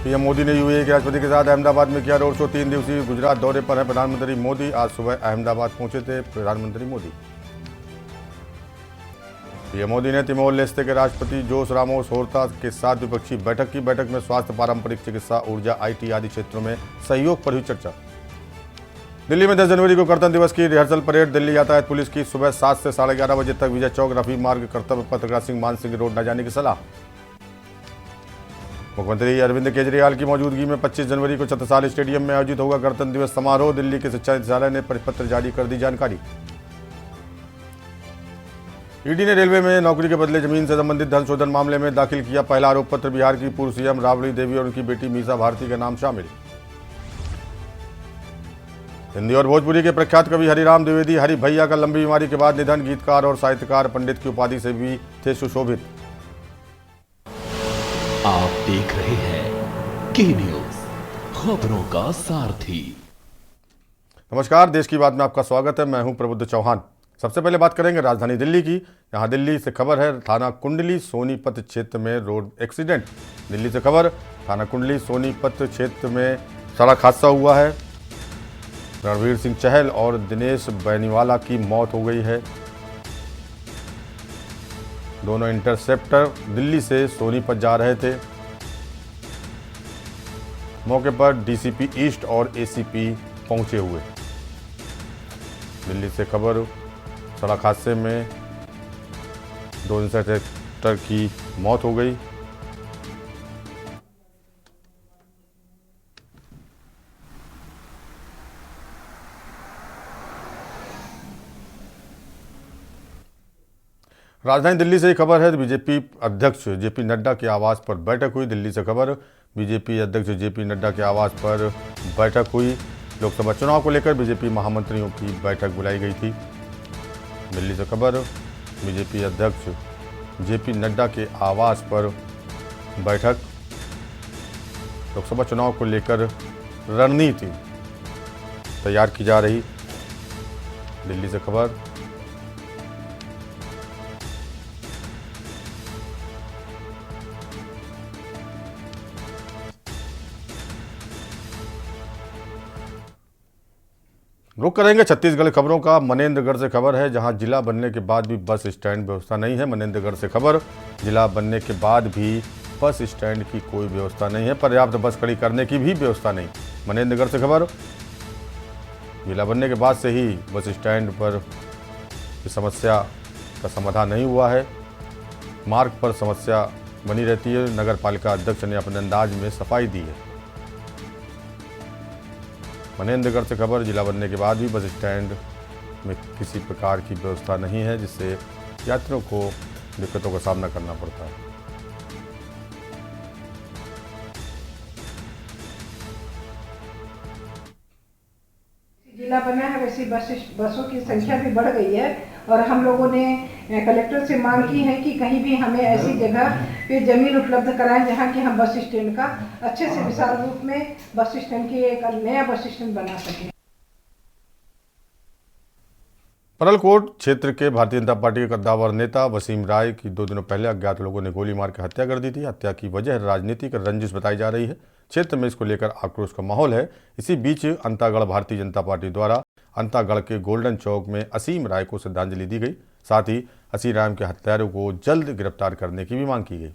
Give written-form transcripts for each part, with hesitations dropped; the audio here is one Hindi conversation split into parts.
पीएम मोदी ने यूएई के राष्ट्रपति के साथ अहमदाबाद में किया रोड शो। 3 दिवसीय गुजरात दौरे पर है प्रधानमंत्री मोदी। आज सुबह अहमदाबाद पहुंचे थे प्रधानमंत्री मोदी। पीएम मोदी ने तिमोर लेस्ते के राष्ट्रपति जोस रामोस होर्ता के साथ द्विपक्षीय बैठक की। बैठक में स्वास्थ्य, पारंपरिक चिकित्सा, ऊर्जा, आईटी आदि क्षेत्रों में सहयोग पर हुई चर्चा। दिल्ली में 10 जनवरी को गणतंत्र दिवस की रिहर्सल परेड। दिल्ली यातायात पुलिस की सुबह 7 से 11:30 बजे तक विजय चौक, रफी मार्ग, कर्तव्य पथ क्रॉसिंग, मान सिंह रोड न जाने की सलाह। मुख्यमंत्री अरविंद केजरीवाल की मौजूदगी में 25 जनवरी को छत्रसाल स्टेडियम में आयोजित होगा गणतंत्र दिवस समारोह। दिल्ली के शिक्षा निदेशालय ने परिपत्र जारी कर दी जानकारी। ईडी ने रेलवे में नौकरी के बदले जमीन से संबंधित धन शोधन मामले में दाखिल किया पहला आरोप पत्र। बिहार की पूर्व सीएम राबड़ी देवी और उनकी बेटी मीसा भारती का नाम शामिल। हिंदी और भोजपुरी के प्रख्यात कवि हरिराम द्विवेदी हरि भैया का लंबी बीमारी के बाद निधन। गीतकार और साहित्यकार, पंडित की उपाधि से भी थे सुशोभित। आप देख रहे हैं के न्यूज, खबरों का सारथी। नमस्कार, देश की बात में आपका स्वागत है। मैं हूं प्रबुद्ध चौहान। सबसे पहले बात करेंगे राजधानी दिल्ली की। यहां दिल्ली से खबर है, थाना कुंडली सोनीपत क्षेत्र में रोड एक्सीडेंट। दिल्ली से खबर, थाना कुंडली सोनीपत क्षेत्र में सड़क हादसा हुआ है। रणवीर सिंह चहल और दिनेश बैनीवाला की मौत हो गई है। दोनों इंटरसेप्टर दिल्ली से सोनीपत जा रहे थे। मौके पर डीसीपी ईस्ट और एसीपी पहुंचे हुए। दिल्ली से खबर, सड़क हादसे में 2 इंटरसेप्टर की मौत हो गई। राजधानी दिल्ली से ही खबर है, बीजेपी अध्यक्ष जेपी नड्डा के आवास पर बैठक हुई। दिल्ली से खबर, बीजेपी अध्यक्ष जेपी नड्डा के आवास पर बैठक हुई। लोकसभा चुनाव को लेकर बीजेपी महामंत्रियों की बैठक बुलाई गई थी। दिल्ली से खबर, बीजेपी अध्यक्ष जेपी नड्डा के आवास पर बैठक। लोकसभा चुनाव को लेकर रणनीति तैयार की जा रही। दिल्ली से खबर, रुक करेंगे छत्तीसगढ़ खबरों का। मनेंद्रगढ़ से खबर है, जहां जिला बनने के बाद भी बस स्टैंड व्यवस्था नहीं है। मनेंद्रगढ़ से खबर, जिला बनने के बाद भी बस स्टैंड की कोई व्यवस्था नहीं है। पर्याप्त बस खड़ी करने की भी व्यवस्था नहीं। मनेंद्रगढ़ से खबर, जिला बनने के बाद से ही बस स्टैंड पर समस्या का समाधान नहीं हुआ है। मार्ग पर समस्या बनी रहती है। नगर पालिका अध्यक्ष ने अपने अंदाज में सफाई दी है। मनेंद्रगढ़ से खबर, जिला बनने के बाद भी बस स्टैंड में किसी प्रकार की व्यवस्था नहीं है, जिससे यात्रियों को दिक्कतों का सामना करना पड़ता है। जिला बना है, वैसी बसों की संख्या भी बढ़ गई है और हम लोगों ने कलेक्टर से मांग की है कि कहीं भी हमें ऐसी जगह पे जमीन उपलब्ध कराएं जहां कि हम बस स्टैंड का अच्छे से विशाल रूप में बस स्टैंड की एक नया बस स्टैंड बना सकें। परलकोट क्षेत्र के भारतीय जनता पार्टी के कद्दावर नेता वसीम राय की 2 दिनों पहले अज्ञात लोगों ने गोली मार कर हत्या कर दी थी। हत्या की वजह राजनीतिक रंजिश बताई जा रही है। क्षेत्र में इसको लेकर आक्रोश का माहौल है। इसी बीच अंतागढ़ भारतीय जनता पार्टी द्वारा अंतागढ़ के गोल्डन चौक में असीम राय को श्रद्धांजलि दी गई। साथ ही असीम राय के हत्यारों को जल्द गिरफ्तार करने की भी मांग की गई।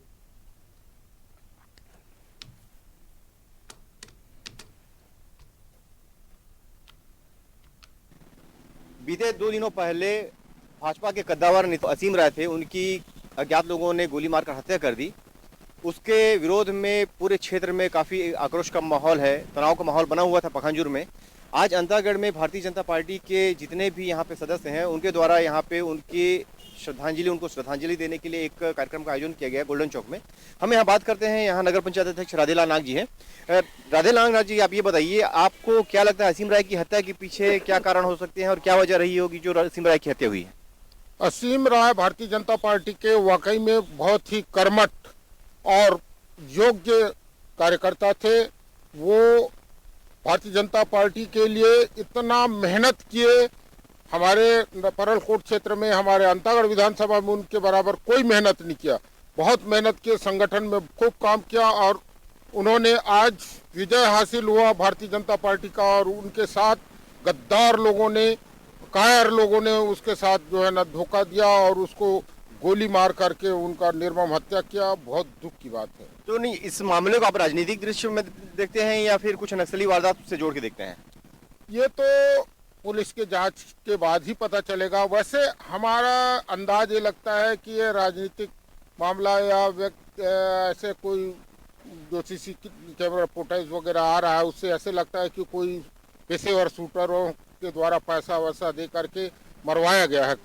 बीते 2 दिनों पहले भाजपा के कद्दावर नेता असीम राय थे, उनकी अज्ञात लोगों ने गोली मारकर हत्या कर दी। उसके विरोध में पूरे क्षेत्र में काफी आक्रोश का माहौल है, तनाव का माहौल बना हुआ था पखांजूर में। आज अंतागढ़ में भारतीय जनता पार्टी के जितने भी यहाँ पे सदस्य हैं, उनके द्वारा यहाँ पे उनको श्रद्धांजलि देने के लिए एक कार्यक्रम का आयोजन किया गया गोल्डन चौक में। हम यहाँ बात करते हैं, यहाँ नगर पंचायत अध्यक्ष राधेलाल नाग जी हैं। राधेलाल नाग जी, आप ये बताइए, आपको क्या लगता है असीम राय की हत्या के पीछे क्या कारण हो सकते हैं और क्या वजह रही होगी जो असीम राय की हत्या हुई है? असीम राय भारतीय जनता पार्टी के वाकई में बहुत ही कर्मठ और योग्य कार्यकर्ता थे। वो भारतीय जनता पार्टी के लिए इतना मेहनत किए, हमारे परलकोट क्षेत्र में, हमारे अंतागढ़ विधानसभा में उनके बराबर कोई मेहनत नहीं किया। बहुत मेहनत किए, संगठन में खूब काम किया और उन्होंने आज विजय हासिल हुआ भारतीय जनता पार्टी का, और उनके साथ गद्दार लोगों ने, कायर लोगों ने उसके साथ जो है ना धोखा दिया और उसको गोली मार करके उनका निर्मम हत्या किया। बहुत दुख की बात है। तो नहीं, इस मामले को आप राजनीतिक दृश्य में देखते हैं या फिर कुछ नक्सली वारदात से जोड़ के देखते हैं? ये तो पुलिस के जांच के बाद ही पता चलेगा। वैसे हमारा अंदाज ये लगता है कि ये राजनीतिक मामला या ऐसे कोई जो सीसी कैमरा फुटेज वगैरह आ रहा है उससे ऐसे लगता है कि कोई पेशेवर शूटरों के द्वारा पैसा वैसा दे करके मरवाया गया है।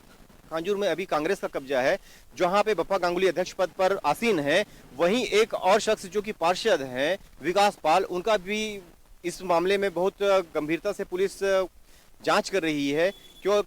कांजूर में अभी कांग्रेस का कब्जा है, जहां पे बप्पा गांगुली अध्यक्ष पद पर आसीन है। वहीं एक और शख्स जो कि पार्षद हैं, विकास पाल, उनका भी इस मामले में बहुत गंभीरता से पुलिस जांच कर रही है। क्यों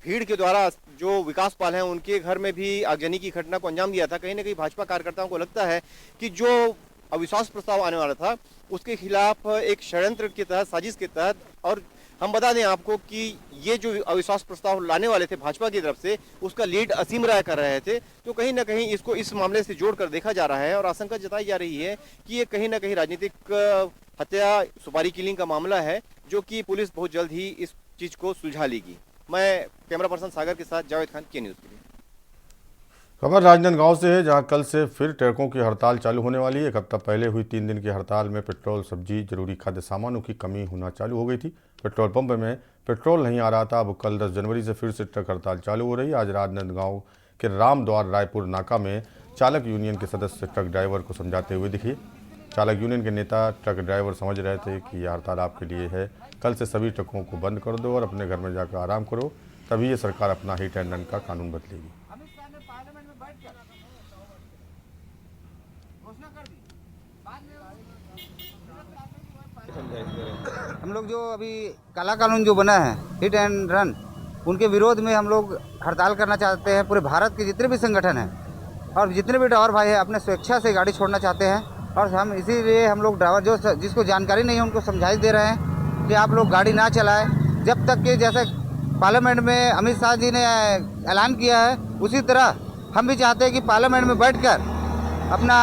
भीड़ के द्वारा जो विकास पाल हैं उनके घर में भी आगजनी की घटना को अंजाम दिया था। कहीं ना कहीं भाजपा कार्यकर्ताओं को लगता है कि जो अविश्वास प्रस्ताव आने वाला था उसके खिलाफ एक षड्यंत्र के तहत, साजिश के तहत, और हम बता दें आपको कि ये जो अविश्वास प्रस्ताव लाने वाले थे भाजपा की तरफ से, उसका लीड असीम राय कर रहे थे। तो कहीं ना कहीं इसको इस मामले से जोड़कर देखा जा रहा है और आशंका जताई जा रही है कि ये कहीं ना कहीं राजनीतिक हत्या, सुपारी किलिंग का मामला है, जो कि पुलिस बहुत जल्द ही इस चीज को सुलझा लेगी। मैं कैमरा पर्सन सागर के साथ जावेद खान, के न्यूज़ के लिए। खबर राजनांदगांव से है, जहां कल से फिर ट्रकों की हड़ताल चालू होने वाली है। एक हफ्ता पहले हुई 3 दिन की हड़ताल में पेट्रोल, सब्जी, जरूरी खाद्य सामानों की कमी होना चालू हो गई थी। पेट्रोल पंप में पेट्रोल नहीं आ रहा था। अब कल 10 जनवरी से फिर से ट्रक हड़ताल चालू हो रही है। आज राजनांदगांव के रामद्वार रायपुर नाका में चालक यूनियन के सदस्य ट्रक ड्राइवर को समझाते हुए दिखे। चालक यूनियन के नेता ट्रक ड्राइवर समझ रहे थे कि यह हड़ताल आपके लिए है, कल से सभी ट्रकों को बंद कर दो और अपने घर में जाकर आराम करो, तभी ये सरकार अपना हिट एंड रन का कानून बदलेगी। हम लोग जो अभी काला कानून जो बना है हिट एंड रन, उनके विरोध में हम लोग हड़ताल करना चाहते हैं। पूरे भारत के जितने भी संगठन हैं और जितने भी ड्राइवर भाई हैं अपने स्वेच्छा से गाड़ी छोड़ना चाहते हैं, और हम इसीलिए हम लोग ड्राइवर जो जिसको जानकारी नहीं है उनको समझाइश दे रहे हैं कि आप लोग गाड़ी ना चलाएं जब तक कि जैसे पार्लियामेंट में अमित शाह जी ने ऐलान किया है, उसी तरह हम भी चाहते हैं कि पार्लियामेंट में बैठकर अपना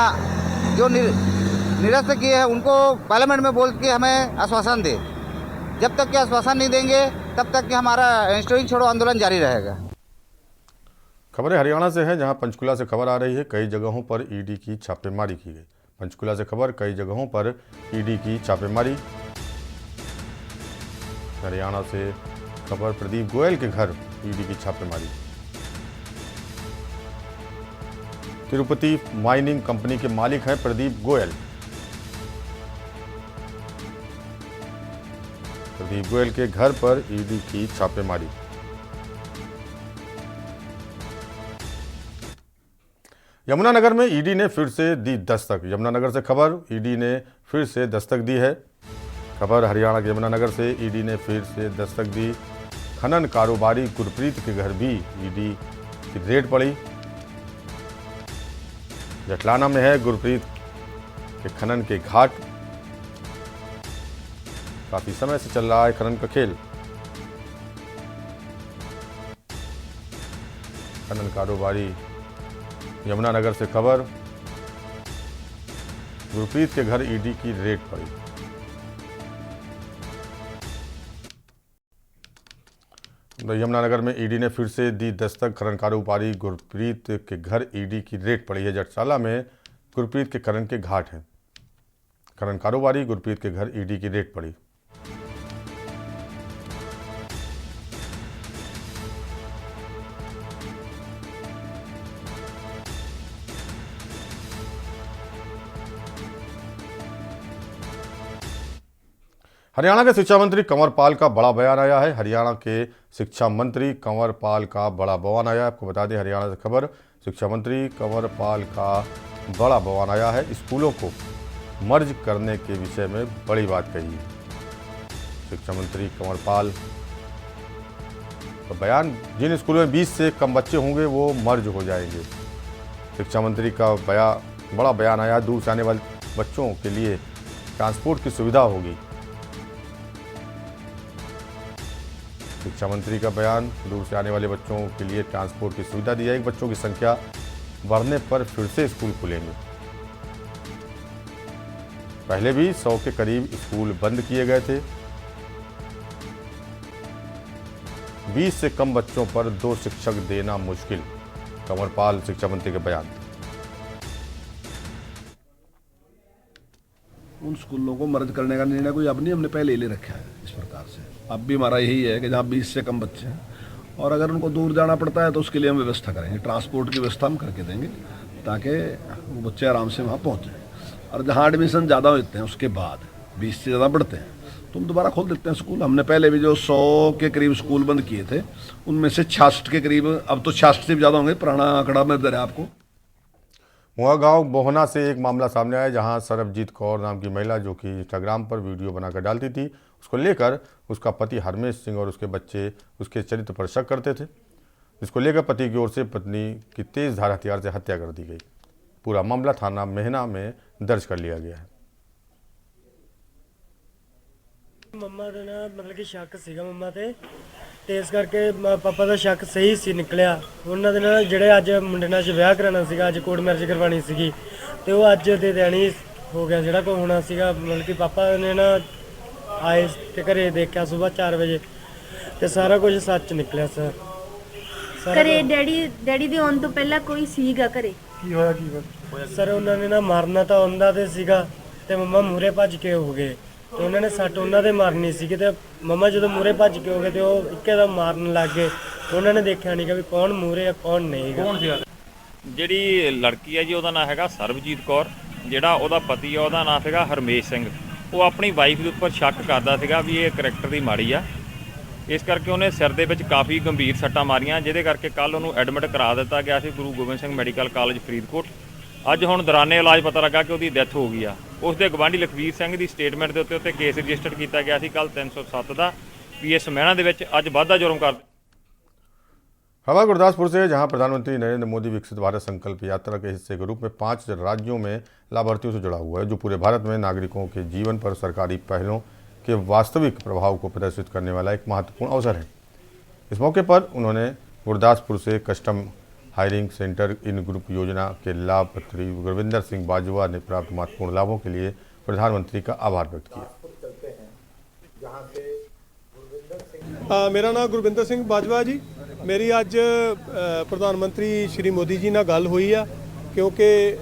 जो निरस्त किए हैं उनको पार्लियामेंट में बोल के हमें आश्वासन दे। जब तक कि आश्वासन नहीं देंगे तब तक कि हमारा स्ट्राइक छोड़ो आंदोलन जारी रहेगा। खबरें हरियाणा से हैं, जहां पंचकुला से खबर आ रही है, कई जगहों पर ईडी की छापेमारी की गई। पंचकुला से खबर, कई जगहों पर ईडी की छापेमारी। हरियाणा से खबर, प्रदीप गोयल के घर ईडी की छापेमारी। तिरुपति माइनिंग कंपनी के मालिक हैं प्रदीप गोयल। प्रदीप गोयल के घर पर ईडी की छापेमारी। यमुनानगर में ईडी ने फिर से दी दस्तक। यमुनानगर से खबर, ईडी ने फिर से दस्तक दी है। खबर हरियाणा के यमुनानगर से, ईडी ने फिर से दस्तक दी। खनन कारोबारी गुरप्रीत के घर भी ईडी की रेड पड़ी। जटलाना में है गुरप्रीत के खनन के घाट। काफी समय से चल रहा है खनन का खेल। खनन कारोबारी यमुनानगर से खबर, गुरप्रीत के घर ईडी की रेड पड़ी। यमुनानगर में ईडी ने फिर से दी दस्तक। खनन कारोबारी गुरप्रीत के घर ईडी की रेड पड़ी है। जटसाला में गुरप्रीत के खनन के घाट हैं। खनन कारोबारी गुरप्रीत के घर ईडी की रेड पड़ी। हरियाणा के शिक्षा मंत्री कंवर पाल का बड़ा बयान आया है। हरियाणा के शिक्षा मंत्री कंवर पाल का बड़ा बयान आया है। आपको बता दें, हरियाणा से खबर, शिक्षा मंत्री कंवर पाल का बड़ा बयान आया है। स्कूलों को मर्ज करने के विषय में बड़ी बात कही है शिक्षा मंत्री कंवर पाल का बयान। जिन स्कूलों में 20 से कम बच्चे होंगे वो मर्ज हो जाएंगे। शिक्षा मंत्री का बड़ा बयान आया। दूर से आने वाले बच्चों के लिए ट्रांसपोर्ट की सुविधा होगी। शिक्षा मंत्री का बयान, दूर से आने वाले बच्चों के लिए ट्रांसपोर्ट की सुविधा दी जाएगी। बच्चों की संख्या बढ़ने पर फिर से स्कूल खुलेंगे। पहले भी 100 के करीब स्कूल बंद किए गए थे। 20 से कम बच्चों पर 2 शिक्षक देना मुश्किल, कंवरपाल शिक्षा मंत्री के बयान। उन स्कूलों को मर्ज करने का निर्णय कोई अब नहीं, हमने पहले ही ले रखा है इस प्रकार से। अब भी हमारा यही है कि जहाँ 20 से कम बच्चे हैं और अगर उनको दूर जाना पड़ता है तो उसके लिए हम व्यवस्था करेंगे, ट्रांसपोर्ट की व्यवस्था हम करके देंगे ताकि वो बच्चे आराम से वहाँ पहुँचें। और जहाँ एडमिशन ज़्यादा होते हैं उसके बाद 20 से ज़्यादा बढ़ते हैं तो हम दोबारा खोल देते हैं स्कूल। हमने पहले भी जो 100 के करीब स्कूल बंद किए थे उनमें से 66 के करीब, अब तो 66 से भी ज़्यादा होंगे, पुराना आंकड़ा में दे रहा है आपको। मुआगांव बोहना से एक मामला सामने आया जहां सरबजीत कौर नाम की महिला जो कि इंस्टाग्राम पर वीडियो बनाकर डालती थी, उसको लेकर उसका पति हरमेश सिंह और उसके बच्चे उसके चरित्र पर शक करते थे, जिसको लेकर पति की ओर से पत्नी की तेज धार हथियार से हत्या कर दी गई। पूरा मामला थाना मेहना में दर्ज कर लिया गया है। ਮੰਮਾ ਦੇ ਨਾ ਮਤਲਬ ਕਿ ਸ਼ੱਕ ਸੀਗਾ ਮੰਮਾ ਤੇ ਇਸ ਕਰਕੇ ਪਾਪਾ ਦਾ ਸ਼ੱਕ ਸਹੀ ਸੀ ਨਿਕਲਿਆ। ਉਹਨਾਂ ਦੇ ਨਾਲ ਜਿਹੜੇ ਅੱਜ ਮੁੰਡੇ ਨਾਲ ਵਿਆਹ ਕਰਾਉਣਾ ਸੀਗਾ, ਅੱਜ ਕੋਰਟ ਮੈਰਿਜ ਕਰਵਾਉਣੀ ਸੀਗੀ ਤੇ ਉਹ ਅੱਜ ਦੇ ਦਿਹਾੜੀ ਹੋ ਗਿਆ ਜਿਹੜਾ ਕੋ ਹੋਣਾ ਸੀਗਾ। ਮਤਲਬ ਕਿ ਪਾਪਾ ਨੇ ਨਾ ਆਏ ਤੇ ਘਰੇ ਦੇਖਿਆ ਸਵੇਰ 4 ਵਜੇ ਤੇ ਸਾਰਾ ਕੁਝ ਸੱਚ ਨਿਕਲਿਆ ਸਰ। ਘਰੇ ਡੈਡੀ ਦੇ ਆਉਣ ਤੋਂ ਪਹਿਲਾਂ ਕੋਈ ਸੀਗਾ ਘਰੇ? ਕੀ ਹੋਇਆ ਸਰ, ਉਹਨਾਂ ਨੇ ਨਾ ਮਾਰਨਾ ਤਾਂ ਉਹਨਾਂ ਦੇ ਸੀਗਾ ਤੇ ਮੰਮਾ ਮੂਰੇ ਭੱਜ ਕੇ ਹੋ ਗਏ ਤੇ ਉਹਨਾਂ ਨੇ ਸੱਟ ਉਹਨਾਂ ਦੇ ਮਾਰਨੀ ਸੀ ਤੇ ਮੰਮਾ ਜਦੋਂ ਮੂਰੇ ਭੱਜ ਕੇ ਹੋ ਗਏ ਤੇ ਉਹ ਇੱਕਦਮ ਮਾਰਨ ਲੱਗ ਗਏ। ਉਹਨਾਂ ਨੇ ਦੇਖਿਆ ਨਹੀਂ ਕਿ ਕੌਣ ਮੂਰੇ ਆ ਕੌਣ ਨਹੀਂ। ਕੌਣ ਸੀ ਜਿਹੜੀ ਲੜਕੀ ਹੈ ਜੀ ਉਹਦਾ ਨਾਮ ਹੈਗਾ ਸਰਬਜੀਤ ਕੌਰ, ਜਿਹੜਾ ਉਹਦਾ ਪਤੀ ਆ ਉਹਦਾ ਨਾਮ ਹੈਗਾ ਹਰਮੇਸ਼ ਸਿੰਘ। ਉਹ ਆਪਣੀ ਵਾਈਫ ਦੇ ਉੱਪਰ ਸ਼ੱਕ ਕਰਦਾ ਸੀਗਾ ਵੀ ਇਹ ਕਰੈਕਟਰ ਦੀ ਮਾੜੀ ਆ, ਇਸ ਕਰਕੇ ਉਹਨੇ ਸਿਰ ਦੇ ਵਿੱਚ ਕਾਫੀ ਗੰਭੀਰ ਸੱਟਾਂ ਮਾਰੀਆਂ, ਜਿਹਦੇ ਕਰਕੇ ਕੱਲ ਉਹਨੂੰ ਐਡਮਿਟ ਕਰਾ ਦਿੱਤਾ ਗਿਆ ਸੀ ਗੁਰੂ ਗੋਬਿੰਦ ਸਿੰਘ ਮੈਡੀਕਲ ਕਾਲਜ ਫਰੀਦਕੋਟ। ਅੱਜ ਹੁਣ ਦੌਰਾਨੇ ਇਲਾਜ ਪਤਾ ਲੱਗਾ ਕਿ ਉਹਦੀ ਡੈਥ ਹੋ ਗਈ ਆ। ਉਸ ਦੇ ਗਵਾਂਢੀ ਲਖਵੀਰ ਸਿੰਘ ਦੀ ਸਟੇਟਮੈਂਟ ਦੇ ਉੱਤੇ ਕੇਸ ਰਜਿਸਟਰ ਕੀਤਾ ਗਿਆ ਸੀ ਕੱਲ 307 ਦਾ ਪੀਐਸ ਮਹਿਣਾ ਦੇ ਵਿੱਚ। ਅੱਜ ਵਾਧਾ जुर्म कर खबर गुरदासपुर से, जहां प्रधानमंत्री नरेंद्र मोदी विकसित भारत संकल्प यात्रा के हिस्से के रूप में 5 राज्यों में लाभार्थियों से जुड़ा हुआ है, जो पूरे भारत में नागरिकों के जीवन पर सरकारी पहलों के वास्तविक प्रभाव को प्रदर्शित करने वाला एक महत्वपूर्ण अवसर है। इस मौके पर उन्होंने गुरदासपुर से कस्टम हायरिंग सेंटर इन ग्रुप योजना के लाभार्थी गुरविंदर सिंह बाजवा ने प्राप्त महत्वपूर्ण लाभों के लिए प्रधानमंत्री का आभार व्यक्त किया। मेरा नाम गुरविंदर सिंह बाजवा जी। मेरी ਅੱਜ ਪ੍ਰਧਾਨ ਮੰਤਰੀ ਸ਼੍ਰੀ ਮੋਦੀ ਜੀ ਨਾਲ ਗੱਲ ਹੋਈ ਆ, ਕਿਉਂਕਿ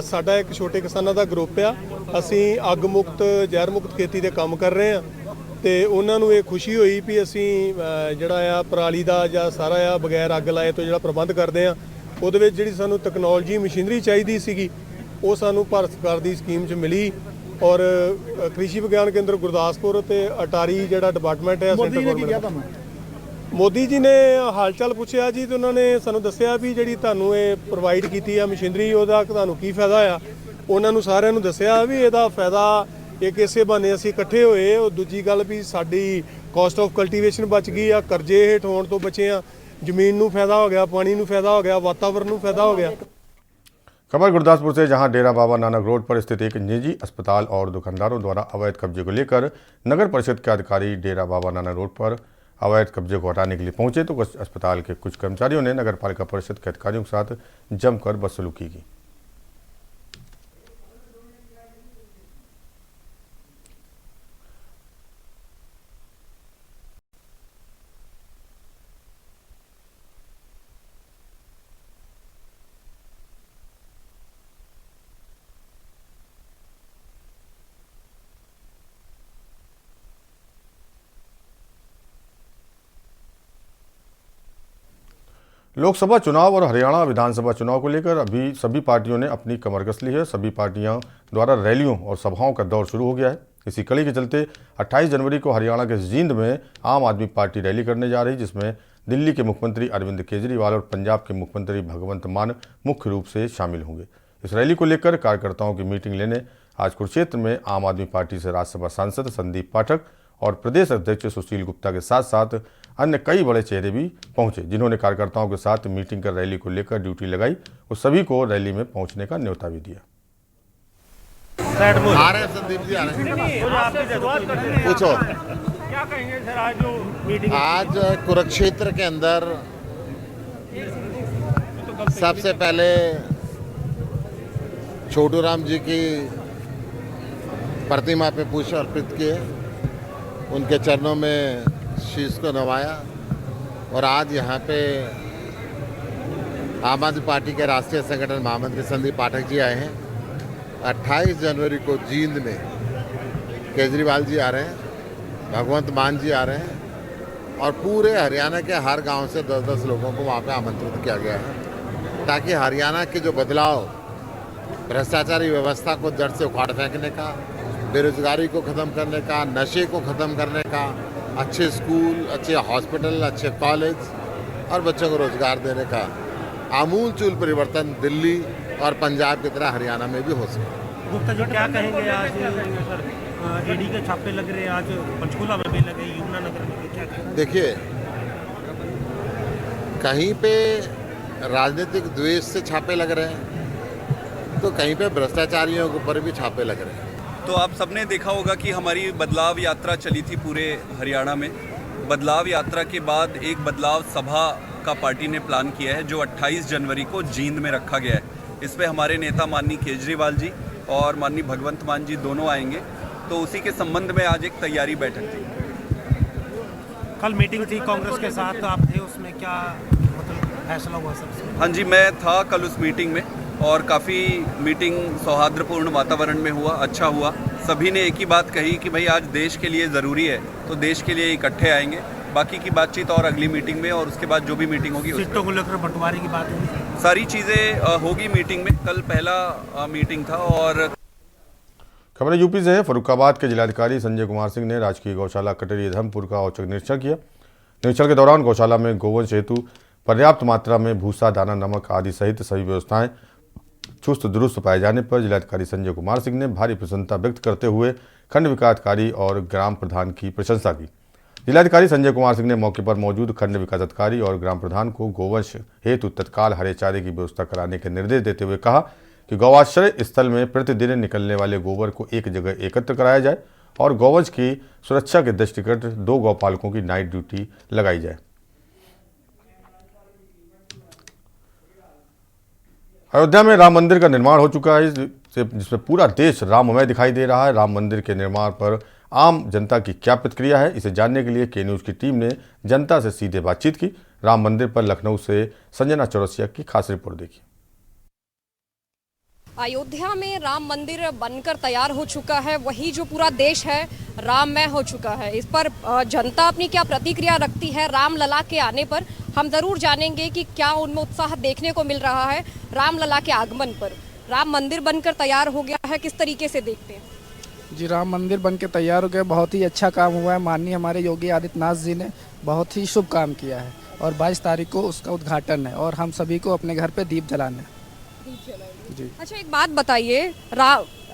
ਸਾਡਾ ਇੱਕ ਛੋਟੇ ਕਿਸਾਨਾਂ ਦਾ ਗਰੁੱਪ ਆ। ਅਸੀਂ ਅੱਗ ਮੁਕਤ ਜ਼ਹਿਰ ਮੁਕਤ ਖੇਤੀ ਦੇ ਕੰਮ ਕਰ ਰਹੇ ਆ ਤੇ ਉਹਨਾਂ ਨੂੰ ਇਹ ਖੁਸ਼ੀ ਹੋਈ ਵੀ ਅਸੀਂ ਜਿਹੜਾ ਆ ਪਰਾਲੀ ਦਾ ਜਾਂ ਸਾਰਾ ਆ ਬਗੈਰ ਅੱਗ ਲਾਏ ਤੋਂ ਜਿਹੜਾ ਪ੍ਰਬੰਧ ਕਰਦੇ ਆ, ਉਹਦੇ ਵਿੱਚ ਜਿਹੜੀ ਸਾਨੂੰ ਟੈਕਨੋਲੋਜੀ ਮਸ਼ੀਨਰੀ ਚਾਹੀਦੀ ਸੀਗੀ ਉਹ ਸਾਨੂੰ ਭਾਰਤ ਸਰਕਾਰ ਦੀ ਸਕੀਮ 'ਚ ਮਿਲੀ। ਔਰ ਕ੍ਰਿਸ਼ੀ ਵਿਗਿਆਨ ਕੇਂਦਰ ਗੁਰਦਾਸਪੁਰ ਤੇ ਅਟਾਰੀ ਜਿਹੜਾ ਡਿਪਾਰਟਮੈਂਟ ਹੈ ਸੈਂਟਰ ਗਵਰਨਮੈਂਟ, ਮੋਦੀ ਜੀ ਨੇ ਹਾਲ ਚਾਲ ਪੁੱਛਿਆ ਜੀ ਤੇ ਉਹਨਾਂ ਨੇ ਸਾਨੂੰ ਦੱਸਿਆ ਵੀ ਜਿਹੜੀ ਤੁਹਾਨੂੰ ਇਹ ਪ੍ਰੋਵਾਈਡ ਕੀਤੀ ਆ ਮਸ਼ੀਨਰੀ ਉਹਦਾ ਤੁਹਾਨੂੰ ਕੀ ਫਾਇਦਾ ਆ। ਉਹਨਾਂ ਨੂੰ ਸਾਰਿਆਂ ਨੂੰ ਦੱਸਿਆ ਵੀ ਇਹਦਾ ਫਾਇਦਾ ਇੱਕ ਇਸੇ ਬਹਾਨੇ ਅਸੀਂ ਇਕੱਠੇ ਹੋਏ। ਉਹ ਦੂਜੀ ਗੱਲ ਵੀ ਸਾਡੀ ਕਾਸਟ ਆਫ ਕਲਟੀਵੇਸ਼ਨ ਬਚ ਗਈ ਆ, ਕਰਜ਼ੇ ਹੇਠ ਹੋਣ ਤੋਂ ਬਚੇ ਆ, ਜ਼ਮੀਨ ਨੂੰ ਫਾਇਦਾ ਹੋ ਗਿਆ, ਪਾਣੀ ਨੂੰ ਫਾਇਦਾ ਹੋ ਗਿਆ, वातावरण ਨੂੰ ਫਾਇਦਾ हो गया। खबर गुरदासपुर से, जहां डेरा बाबा नानक रोड पर स्थित एक निजी अस्पताल और दुकानदारों द्वारा अवैध कब्जे को लेकर नगर परिषद के अधिकारी डेरा बाबा नानक रोड पर अवैध कब्जे को हटाने के लिए पहुंचे तो अस्पताल के कुछ कर्मचारियों ने नगर पालिका परिषद के अधिकारियों के साथ जमकर बदसलूकी की। लोकसभा चुनाव और हरियाणा विधानसभा चुनाव को लेकर अभी सभी पार्टियों ने अपनी कमर कस ली है। सभी पार्टियां द्वारा रैलियों और सभाओं का दौर शुरू हो गया है। इसी कड़ी के चलते 28 जनवरी को हरियाणा के जींद में आम आदमी पार्टी रैली करने जा रही, जिसमें दिल्ली के मुख्यमंत्री अरविंद केजरीवाल और पंजाब के मुख्यमंत्री भगवंत मान मुख्य रूप से शामिल होंगे। इस रैली को लेकर कार्यकर्ताओं की मीटिंग लेने आज कुरुक्षेत्र में आम आदमी पार्टी से राज्यसभा सांसद संदीप पाठक और प्रदेश अध्यक्ष सुशील गुप्ता के साथ साथ अन्य कई बड़े चेहरे भी पहुंचे, जिन्होंने कार्यकर्ताओं के साथ मीटिंग कर रैली को लेकर ड्यूटी लगाई और सभी को रैली में पहुंचने का न्योता भी दिया। संदीप जी पूछो क्या कहेंगे सर आज जो मीटिंग आज कुरुक्षेत्र के अंदर सबसे पहले छोटू राम जी की प्रतिमा पे पुष्प अर्पित किए, उनके चरणों में शीश को नवाया और आज यहाँ पे आम आदमी पार्टी के राष्ट्रीय संगठन महामंत्री संदीप पाठक जी आए हैं। 28 जनवरी को जींद में केजरीवाल जी आ रहे हैं, भगवंत मान जी आ रहे हैं और पूरे हरियाणा के हर गांव से 10-10 लोगों को वहाँ पे आमंत्रित किया गया है, ताकि हरियाणा के जो बदलाव, भ्रष्टाचारी व्यवस्था को जड़ से उखाड़ फेंकने का, बेरोजगारी को ख़त्म करने का, नशे को ख़त्म करने का, अच्छे स्कूल, अच्छे हॉस्पिटल, अच्छे कॉलेज और बच्चों को रोजगार देने का आमूल चूल परिवर्तन दिल्ली और पंजाब की तरह हरियाणा में भी हो सके। गुप्ता जी क्या कहेंगे? आज सर ईडी के छापे लग रहे हैं, आज पंचकूला में भी लगे, यमुनानगर में भी, क्या कहेंगे? देखिए, कहीं पे राजनीतिक द्वेष से छापे लग रहे हैं तो कहीं पे भ्रष्टाचारियों के ऊपर भी छापे लग रहे हैं। तो आप सबने देखा होगा कि हमारी बदलाव यात्रा चली थी पूरे हरियाणा में। बदलाव यात्रा के बाद एक बदलाव सभा का पार्टी ने प्लान किया है, जो 28 जनवरी को जींद में रखा गया है। इस पे हमारे नेता माननीय केजरीवाल जी और माननीय भगवंत मान जी दोनों आएंगे, तो उसी के संबंध में आज एक तैयारी बैठक थी। कल मीटिंग थी कांग्रेस के साथ, आप थे उसमें, क्या मतलब फैसला हुआ सर? हाँ जी, मैं था कल उस मीटिंग में और काफ़ी मीटिंग सौहार्दपूर्ण वातावरण में हुआ, अच्छा हुआ। सभी ने एक ही बात कही कि भाई आज देश के लिए ज़रूरी है, तो देश के लिए इकट्ठे आएंगे। बाकी की बातचीत और अगली मीटिंग में और उसके बाद जो भी मीटिंग होगी सीटों को लेकर बंटवारे की बात होगी, सारी चीज़ें होगी मीटिंग में। कल पहला मीटिंग था। और खबरें यूपी से है। फर्रुखाबाद के जिलाधिकारी संजय कुमार सिंह ने राजकीय गौशाला कटरी धर्मपुर का औचक निरीक्षण किया। निरीक्षण के दौरान गौशाला में गोवंश हेतु पर्याप्त मात्रा में भूसा, दाना, नमक आदि सहित सभी व्यवस्थाएं चुस्त दुरुस्त पाए जाने पर जिलाधिकारी संजय कुमार सिंह ने भारी प्रसन्नता व्यक्त करते हुए खंड विकास अधिकारी और ग्राम प्रधान की प्रशंसा की। जिलाधिकारी संजय कुमार सिंह ने मौके पर मौजूद खंड विकास अधिकारी और ग्राम प्रधान को गोवंश हेतु तत्काल हरे चारे की व्यवस्था कराने के निर्देश देते हुए कहा कि गौआश्रय स्थल में प्रतिदिन निकलने वाले गोबर को एक जगह एकत्र कराया जाए और गौवंश की सुरक्षा के दृष्टिगत 2 गौपालकों की नाइट ड्यूटी लगाई जाए। अयोध्या में राम मंदिर का निर्माण हो चुका है, जिसमें पूरा देश राममय दिखाई दे रहा है। राम मंदिर के निर्माण पर आम जनता की क्या प्रतिक्रिया है, इसे जानने के लिए के न्यूज़ की टीम ने जनता से सीधे बातचीत की। राम मंदिर पर लखनऊ से संजना चौरसिया की खास रिपोर्ट देखी। अयोध्या में राम मंदिर बनकर तैयार हो चुका है, वही जो पूरा देश है राममय हो चुका है। इस पर जनता अपनी क्या प्रतिक्रिया रखती है रामलला के आने पर, हम ज़रूर जानेंगे कि क्या उनमें उत्साह देखने को मिल रहा है रामलला के आगमन पर। राम मंदिर बनकर तैयार हो गया है, किस तरीके से देखते हैं? जी, राम मंदिर बनकर तैयार हो गया, बहुत ही अच्छा काम हुआ है। माननीय हमारे योगी आदित्यनाथ जी ने बहुत ही शुभ काम किया है और 22 तारीख को उसका उद्घाटन है और हम सभी को अपने घर पे दीप जलाना है। जी। अच्छा, एक बात बताइए,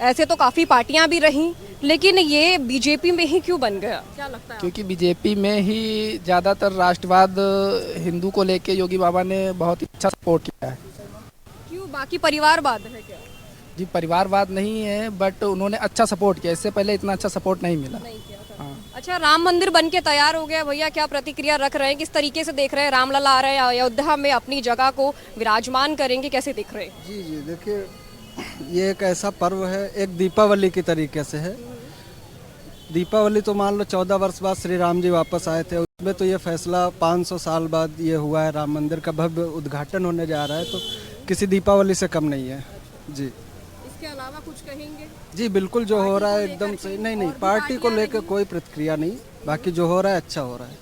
ऐसे तो काफ़ी पार्टियां भी रहीं, लेकिन ये बीजेपी में ही क्यों बन गया, क्या लगता है? क्योंकि बीजेपी में ही ज़्यादातर राष्ट्रवाद हिंदू को लेके योगी बाबा ने बहुत ही अच्छा सपोर्ट किया है। क्यों, बाकी परिवारवाद है क्या? जी, परिवारवाद नहीं है, बट उन्होंने अच्छा सपोर्ट किया, इससे पहले इतना अच्छा सपोर्ट नहीं मिला। हाँ। अच्छा, राम मंदिर बन के तैयार हो गया, भैया क्या प्रतिक्रिया रख रहे हैं, किस तरीके से देख रहे हैं? रामलला आ रहे हैं, अयोध्या में अपनी जगह को विराजमान करेंगे, कैसे देख रहे हैं? जी जी, देखिए, ये एक ऐसा पर्व है, एक दीपावली की तरीके से है। दीपावली तो मान लो 14 वर्ष बाद श्री राम जी वापस आए थे, उसमें तो ये फैसला 500 साल बाद ये हुआ है, राम मंदिर का भव्य उद्घाटन होने जा रहा है, तो किसी दीपावली से कम नहीं है। जी, इसके अलावा कुछ कहेंगे? जी बिल्कुल, जो हो रहा है एकदम सही। नहीं, पार्टी को लेकर कोई प्रतिक्रिया नहीं, बाकी जो हो रहा है अच्छा हो रहा है।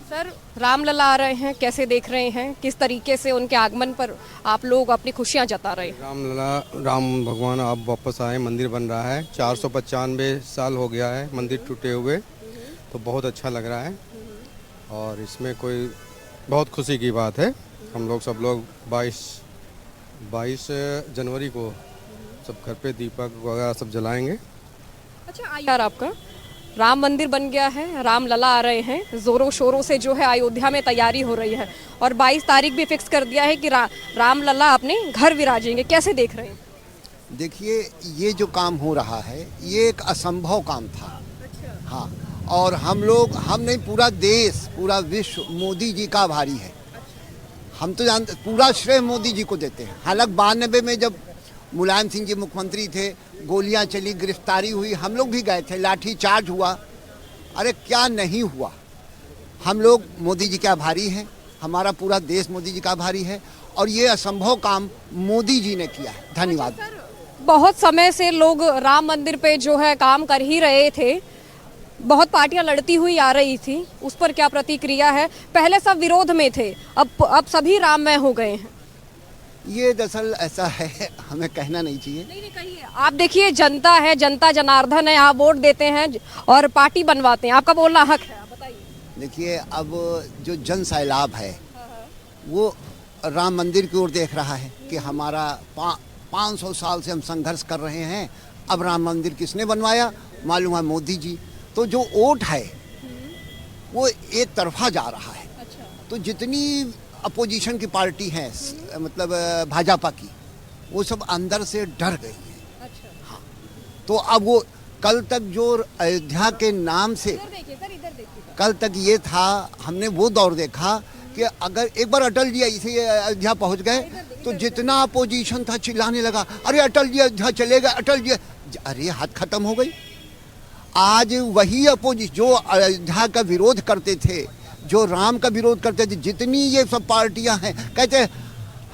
सर, रामलला आ रहे हैं, कैसे देख रहे हैं, किस तरीके से उनके आगमन पर आप लोग अपनी खुशियां जता रहे हैं? रामलला, राम भगवान आप वापस आए, मंदिर बन रहा है, 495 साल हो गया है मंदिर टूटे हुए, तो बहुत अच्छा लग रहा है और इसमें कोई बहुत खुशी की बात है। हम लोग सब लोग 22 जनवरी को सब घर पे दीपक वगैरह सब जलाएंगे। अच्छा, यार आपका राम मंदिर बन गया है, रामलला आ रहे हैं, ज़ोरों शोरों से जो है अयोध्या में तैयारी हो रही है और 22 तारीख भी फिक्स कर दिया है कि रामलला अपने घर विराजेंगे, कैसे देख रहे हैं? देखिए, ये जो काम हो रहा है ये एक असंभव काम था। अच्छा। हाँ, और हम नहीं, पूरा देश, पूरा विश्व मोदी जी का आभारी है। हम तो जानते, पूरा श्रेय मोदी जी को देते हैं। हालांकि 92 में जब मुलायम सिंह जी मुख्यमंत्री थे, गोलियां चली, गिरफ्तारी हुई, हम लोग भी गए थे, लाठी चार्ज हुआ। अरे क्या नहीं हुआ। हम लोग मोदी जी के आभारी हैं, हमारा पूरा देश मोदी जी का आभारी है, और ये असंभव काम मोदी जी ने किया है। धन्यवाद। बहुत समय से लोग राम मंदिर पे जो है काम कर ही रहे थे, बहुत पार्टियां लड़ती हुई आ रही थी, उस पर क्या प्रतिक्रिया है? पहले सब विरोध में थे, अब सभी राममय हो गए हैं। ये दरअसल ऐसा है, हमें कहना नहीं चाहिए। नहीं कहिए। आप देखिए, जनता है, जनता जनार्दन है, आप वोट देते हैं और पार्टी बनवाते हैं, आपका बोलना हक है, आप बताइए। देखिए, अब जो जन सैलाब है वो राम मंदिर की ओर देख रहा है कि हमारा 500 साल से हम संघर्ष कर रहे हैं, अब राम मंदिर किसने बनवाया? मालूम है मोदी जी। तो जो वोट है वो एक तरफा जा रहा है। तो जितनी अपोजिशन की पार्टी है, मतलब भाजपा की, वो सब अंदर से डर गई है। हाँ, तो अब वो कल तक जो अयोध्या के नाम से, कल तक ये था, हमने वो दौर देखा कि अगर एक बार अटल जी इसे अयोध्या पहुंच गए तो जितना अपोजिशन था चिल्लाने लगा, अरे अटल जी अयोध्या चले गए, अटल जी। अरे हाथ खत्म हो गई। आज वही अपोजिशन जो अयोध्या का विरोध करते थे, जो राम का विरोध करते थे, जितनी ये सब पार्टियां हैं, कहते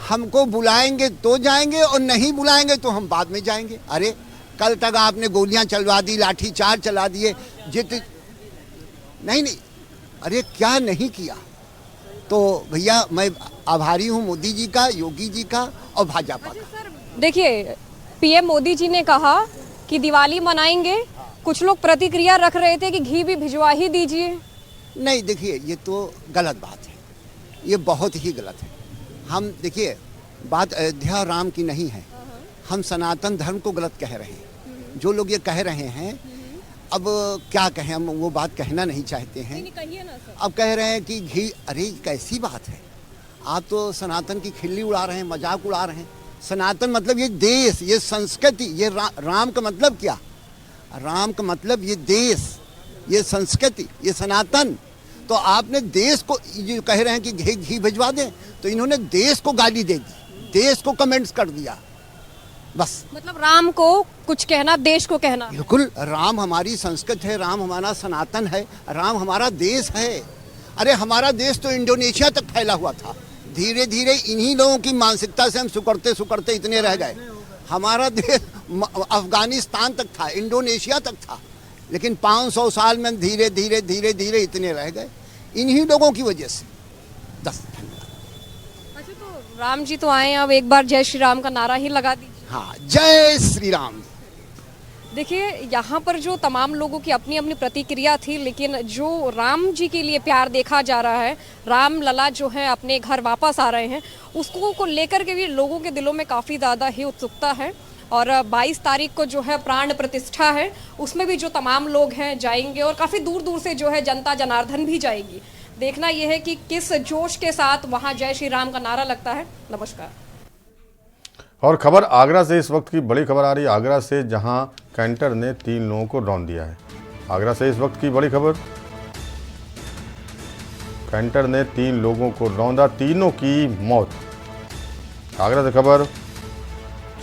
हमको बुलाएंगे तो जाएंगे और नहीं बुलाएंगे तो हम बाद में जाएंगे। अरे कल तक आपने गोलियां चलवा दी, लाठी चार्ज चला दिए, नहीं, अरे क्या नहीं किया। तो भैया मैं आभारी हूँ मोदी जी का, योगी जी का और भाजपा का। देखिए, पीएम मोदी जी ने कहा कि दिवाली मनाएंगे, कुछ लोग प्रतिक्रिया रख रहे थे कि घी भी भिजवा ही दीजिए। नहीं, देखिए ये तो गलत बात है, ये बहुत ही गलत है। हम देखिए, बात अयोध्या राम की नहीं है, हम सनातन धर्म को गलत कह रहे हैं। जो लोग ये कह रहे हैं, अब क्या कहें, हम वो बात कहना नहीं चाहते हैं। अब कह रहे हैं कि घी, अरे कैसी बात है। आप तो सनातन की खिल्ली उड़ा रहे हैं, मजाक उड़ा रहे हैं। सनातन मतलब ये देश, ये संस्कृति, ये राम का मतलब क्या? राम का मतलब ये देश, ये संस्कृति, ये सनातन। तो आपने देश को, ये कह रहे हैं कि घी भिजवा दें, तो इन्होंने देश को गाली दे दी, देश को कमेंट्स कर दिया। बस मतलब राम को कुछ कहना, देश को कहना। बिल्कुल, राम हमारी संस्कृति है, राम हमारा सनातन है, राम हमारा देश है। अरे हमारा देश तो इंडोनेशिया तक फैला हुआ था। धीरे धीरे इन्हीं लोगों की मानसिकता से हम सुकड़ते सुकड़ते इतने रह गए। हमारा देश अफगानिस्तान तक था, इंडोनेशिया तक था, लेकिन 500 साल में धीरे धीरे धीरे धीरे इतने रह गए, इन्हीं लोगों की वजह से। अच्छा, तो राम जी तो आए, अब एक बार जय श्री राम का नारा ही लगा दीजिए। हाँ, जय श्री राम। देखिए, यहाँ पर जो तमाम लोगों की अपनी अपनी प्रतिक्रिया थी, लेकिन जो राम जी के लिए प्यार देखा जा रहा है, राम लला जो है अपने घर वापस आ रहे हैं, उसको को लेकर के भी लोगों के दिलों में काफ़ी ज़्यादा ही उत्सुकता है। और 22 तारीख को जो है प्राण प्रतिष्ठा है, उसमें भी जो तमाम लोग हैं जाएंगे और काफ़ी दूर दूर से जो है जनता जनार्दन भी जाएगी। देखना यह है कि किस जोश के साथ वहाँ जय श्री राम का नारा लगता है। नमस्कार। और खबर आगरा से, इस वक्त की बड़ी खबर आ रही है आगरा से, जहां कैंटर ने 3 लोगों को रौंद दिया है। आगरा से इस वक्त की बड़ी खबर, कैंटर ने 3 लोगों को रौंदा, तीनों की मौत। आगरा से खबर,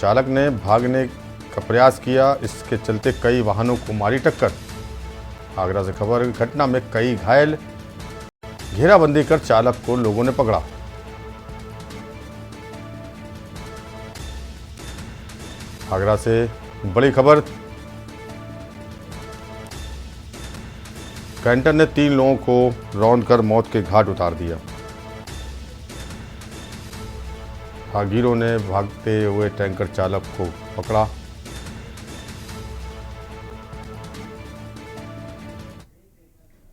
चालक ने भागने का प्रयास किया, इसके चलते कई वाहनों को मारी टक्कर। आगरा से खबर, घटना में कई घायल, घेराबंदी कर चालक को लोगों ने पकड़ा। आगरा से बड़ी खबर, कैंटर ने 3 लोगों को रौंदकर मौत के घाट उतार दिया। राहगीरों ने भागते हुए टैंकर चालक को पकड़ा।